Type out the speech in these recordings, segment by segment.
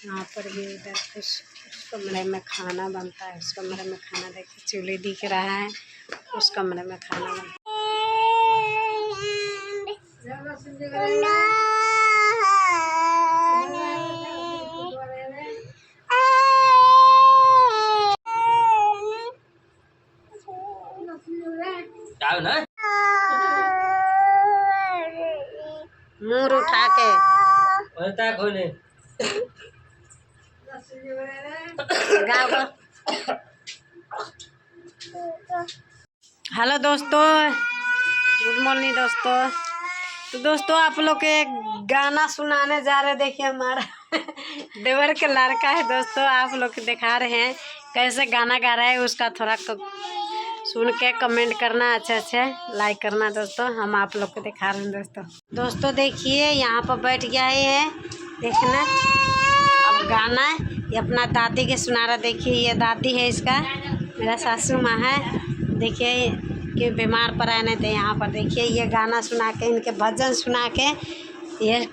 यहाँ पर भी उधर उस कमरे में खाना बनता है। उस कमरे में खाना देखिए, चूल्हे दिख रहा है, उस कमरे में खाना बनता है। मुंह उठा के हेलो दोस्तों, गुड मॉर्निंग दोस्तों। तो दोस्तों आप लोग के एक गाना सुनाने जा रहे। देखिए हमारा देवर के लड़का है दोस्तों, आप लोग दिखा रहे हैं कैसे गाना गा रहा है। उसका थोड़ा सुन के कमेंट करना, अच्छे लाइक करना दोस्तों। हम आप लोग को दिखा रहे हैं दोस्तों देखिए यहाँ पर बैठ गया है देखना। अब गाना ये अपना दादी के सुना रहा। देखिए ये दादी है इसका, मेरा सासू माँ है। देखिए कि बीमार पड़ा नहीं थे यहाँ पर। देखिए ये गाना सुना के, इनके भजन सुना के ये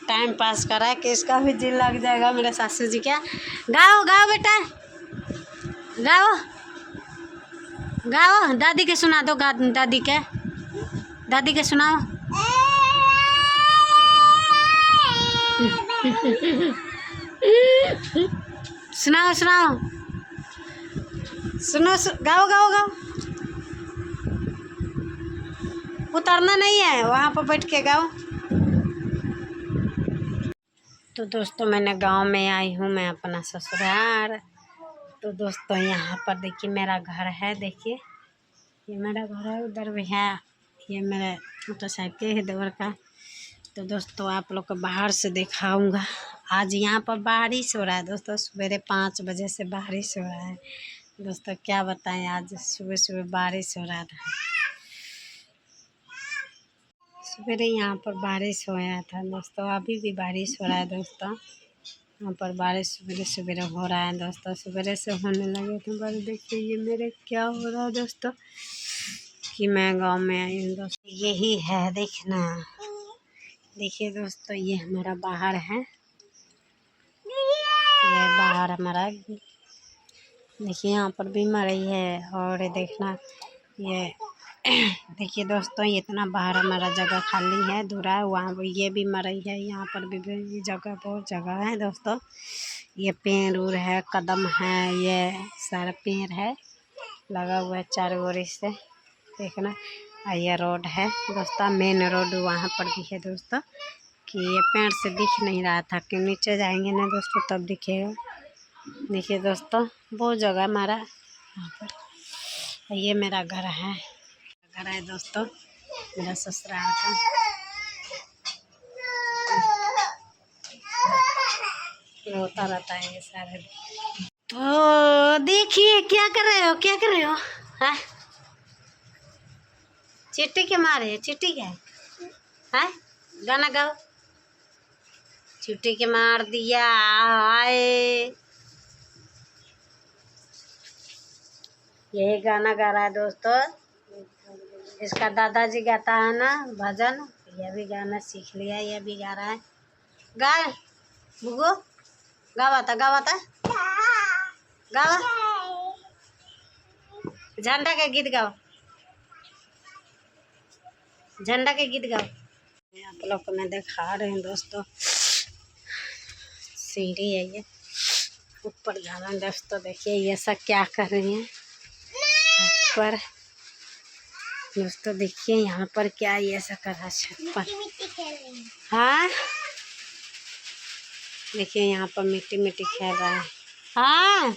टाइम पास करा है कि इसका भी दिल लग जाएगा मेरे सासू जी का। गाओ गाओ बेटा, गाओ गाओ, दादी के सुना दो। दादी के सुनाओ। सुनाओ सुनाओ, सुनो गाओ गाओ गाओ। उतरना नहीं है, वहाँ पर बैठ के गाओ। तो दोस्तों मैंने गांव में आई हूँ, मैं अपना ससुराल। तो दोस्तों यहाँ पर देखिए मेरा घर है। देखिए ये मेरा घर है, उधर भी है। ये मेरे मोटरसाइकिल है देवर का। तो दोस्तों आप लोग को बाहर से दिखाऊंगा। आज यहाँ पर बारिश हो रहा है दोस्तों, सवेरे 5 बजे से बारिश हो रहा है दोस्तों। क्या बताएं, आज सुबह सुबह बारिश हो रहा था। सवेरे यहाँ पर बारिश हो रहा था दोस्तों, अभी भी बारिश हो रहा है दोस्तों। यहाँ पर बारिश सवेरे सवेरे हो रहा है दोस्तों, सवेरे से होने लगे थे। बस देखिए ये मेरे क्या हो रहा है दोस्तों कि मैं गांव में आई हूँ दोस्तों। यही है देखना। देखिए दोस्तों ये हमारा बाहर है, ये बाहर हमारा। देखिए यहाँ पर भी मरई है। और देखना ये देखिए दोस्तों इतना बाहर हमारा जगह खाली है, धुरा है। वहाँ ये भी मरई है, यहाँ पर भी जगह, बहुत जगह है दोस्तों। ये पेड़ उड़ है, कदम है, ये सारा पेड़ है लगा हुआ है चारों ओर से देखना। ये रोड है दोस्तों, मेन रोड वहाँ पर भी है दोस्तों। कि ये पेड़ से दिख नहीं रहा था कि नीचे जाएंगे ना दोस्तों तब दिखेगा। देखिए दोस्तों बहुत जगह हमारा यहाँ पर। ये मेरा घर है दोस्तों, मेरा ससुराल का। रोता रहता है ये सारे। तो देखिए क्या कर रहे हो, क्या कर रहे हो? हाँ चींटी के मारे, चींटी के है गाना गाओ। चींटी के मार दिया आए, यही गाना गा रहा है दोस्तों। इसका दादाजी गाता है ना भजन, यह भी गाना सीख लिया, यह भी गा रहा है। गा बुगो, गावाता गावाता गावा, झंडा के गीत गाओ, झंडा के गीत गाओ। आप लोग को मैं दिखा रही हूँ दोस्तों, सीढ़ी है ये, ऊपर जाना है दोस्तों। देखिए ये सब क्या कर रही हैं पर दोस्तों। देखिए यहाँ पर क्या ये सब कर रहा है छत पर। हाँ देखिए यहाँ पर मिट्टी मिट्टी खेल रहा है। हाँ